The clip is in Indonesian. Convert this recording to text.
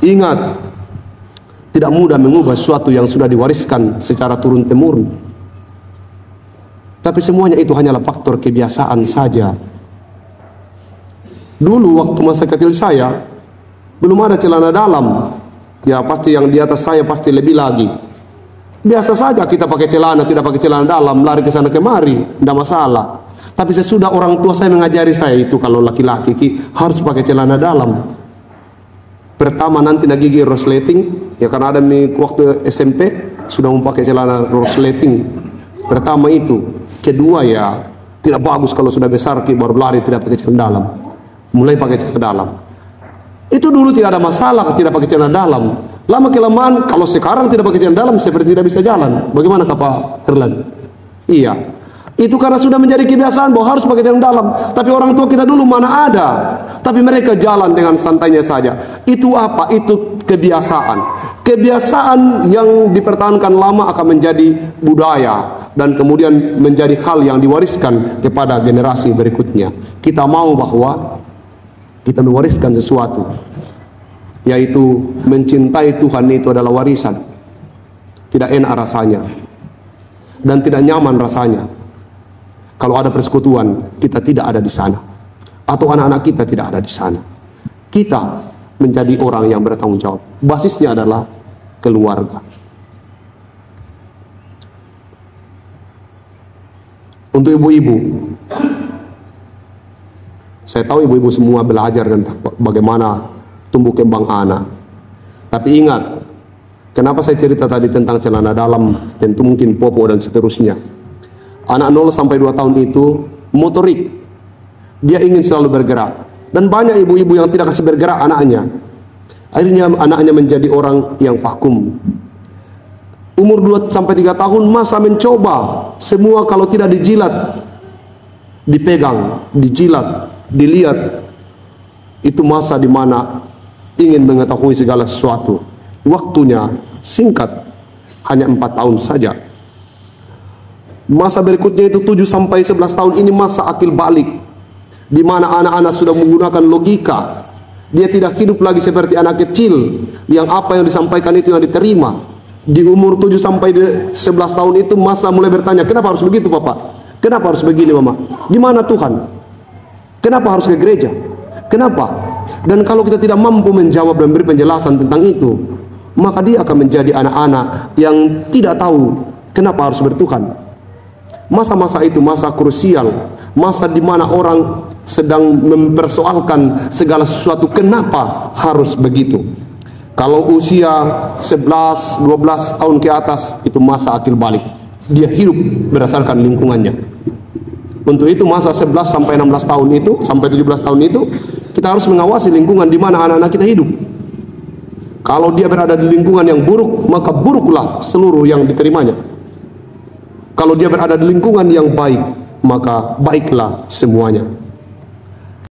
Ingat, tidak mudah mengubah sesuatu yang sudah diwariskan secara turun-temurun. Tapi semuanya itu hanyalah faktor kebiasaan saja. Dulu waktu masa kecil saya, belum ada celana dalam. Ya pasti yang di atas saya pasti lebih lagi. Biasa saja kita pakai celana, tidak pakai celana dalam, lari ke sana kemari, tidak masalah. Tapi sesudah orang tua saya mengajari saya itu, kalau laki-laki harus pakai celana dalam. Pertama nanti gigi resleting, ya karena ada waktu SMP sudah mau pakai celana resleting. Pertama itu. Kedua ya tidak bagus kalau sudah besar baru lari tidak pakai celana dalam. Mulai pakai celana dalam. Itu dulu tidak ada masalah tidak pakai celana dalam. Lama kelamaan kalau sekarang tidak pakai celana dalam seperti tidak bisa jalan. Bagaimana Pak Erlan? Iya. Itu karena sudah menjadi kebiasaan bahwa harus pakai celana dalam. Tapi orang tua kita dulu mana ada. Tapi mereka jalan dengan santainya saja. Itu apa? Itu kebiasaan. Kebiasaan yang dipertahankan lama akan menjadi budaya. Dan kemudian menjadi hal yang diwariskan kepada generasi berikutnya. Kita mau bahwa kita mewariskan sesuatu. Yaitu mencintai Tuhan itu adalah warisan. Tidak enak rasanya. Dan tidak nyaman rasanya. Kalau ada persekutuan, kita tidak ada di sana. Atau anak-anak kita tidak ada di sana. Kita menjadi orang yang bertanggung jawab. Basisnya adalah keluarga. Untuk ibu-ibu, saya tahu ibu-ibu semua belajar tentang bagaimana tumbuh kembang anak. Tapi ingat, kenapa saya cerita tadi tentang celana dalam, tentu mungkin popo dan seterusnya. Anak 0 sampai 2 tahun itu motorik. Dia ingin selalu bergerak. Dan banyak ibu-ibu yang tidak kasih bergerak anaknya. Akhirnya anaknya menjadi orang yang vakum. Umur 2 sampai 3 tahun masa mencoba. Semua kalau tidak dijilat, dipegang, dijilat, dilihat. Itu masa di mana ingin mengetahui segala sesuatu. Waktunya singkat, hanya 4 tahun saja. Masa berikutnya itu 7 sampai 11 tahun ini masa akil balik, di mana anak-anak sudah menggunakan logika. Dia tidak hidup lagi seperti anak kecil yang apa yang disampaikan itu yang diterima. Di umur 7 sampai 11 tahun itu masa mulai bertanya, kenapa harus begitu Papa? Kenapa harus begini Mama? Di mana Tuhan? Kenapa harus ke gereja? Kenapa? Dan kalau kita tidak mampu menjawab dan beri penjelasan tentang itu, maka dia akan menjadi anak-anak yang tidak tahu kenapa harus bertuhan. Masa-masa itu masa krusial, masa di mana orang sedang mempersoalkan segala sesuatu, kenapa harus begitu. Kalau usia 11, 12 tahun ke atas, itu masa akil balik. Dia hidup berdasarkan lingkungannya. Untuk itu masa 11 sampai 16 tahun itu, sampai 17 tahun itu, kita harus mengawasi lingkungan di mana anak-anak kita hidup. Kalau dia berada di lingkungan yang buruk, maka buruklah seluruh yang diterimanya. Kalau dia berada di lingkungan yang baik, maka baiklah semuanya.